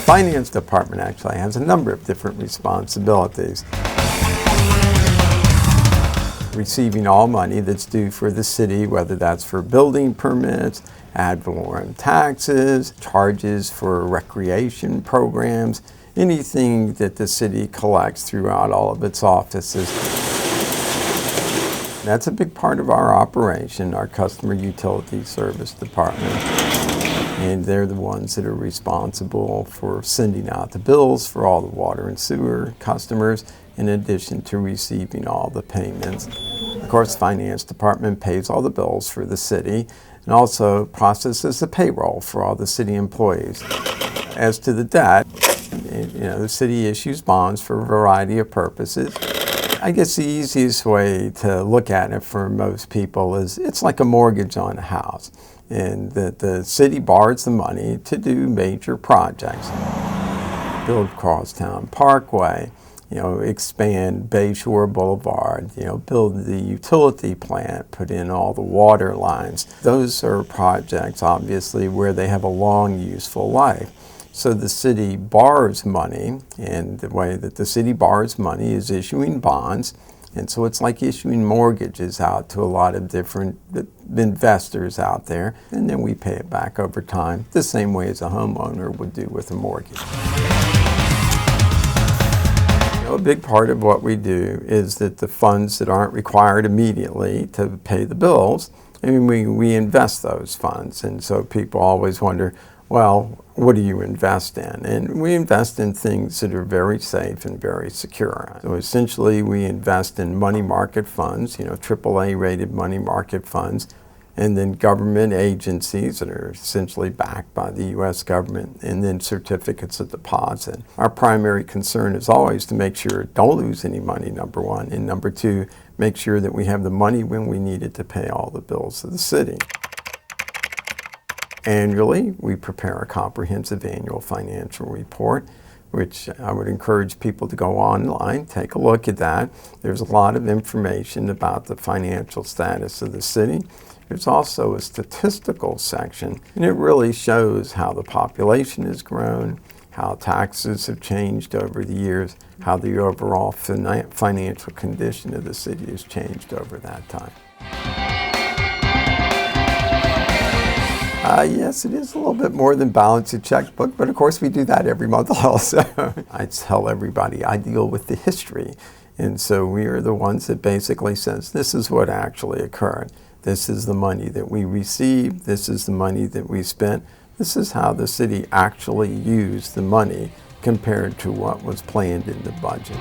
finance department actually has a number of different responsibilities. Receiving all money that's due for the city, whether that's for building permits, ad valorem taxes, charges for recreation programs, anything that the city collects throughout all of its offices. That's a big part of our operation, our customer utility service department. And they're the ones that are responsible for sending out the bills for all the water and sewer customers, in addition to receiving all the payments. Of course, the finance department pays all the bills for the city and also processes the payroll for all the city employees. As to the debt, the city issues bonds for a variety of purposes. I guess the easiest way to look at it for most people is it's like a mortgage on a house, and that the city borrows the money to do major projects. Build Crosstown Parkway, expand Bayshore Boulevard, build the utility plant, put in all the water lines. Those are projects, obviously, where they have a long, useful life. So the city borrows money, and the way that the city borrows money is issuing bonds. And so it's like issuing mortgages out to a lot of different investors out there, and then we pay it back over time, the same way as a homeowner would do with a mortgage. A big part of what we do is that the funds that aren't required immediately to pay the bills, we invest those funds. And so people always wonder, well, what do you invest in? And we invest in things that are very safe and very secure. So essentially we invest in money market funds, AAA rated money market funds, and then government agencies that are essentially backed by the U.S. government, and then certificates of deposit. Our primary concern is always to make sure don't lose any money, number one, and number two, make sure that we have the money when we need it to pay all the bills of the city. Annually, we prepare a comprehensive annual financial report, which I would encourage people to go online, take a look at that. There's a lot of information about the financial status of the city. There's also a statistical section, and it really shows how the population has grown, how taxes have changed over the years, how the overall financial condition of the city has changed over that time. Yes, it is a little bit more than balance a checkbook, but of course we do that every month also. I tell everybody I deal with the history, and so we are the ones that basically says this is what actually occurred. This is the money that we received, this is the money that we spent, this is how the city actually used the money compared to what was planned in the budget.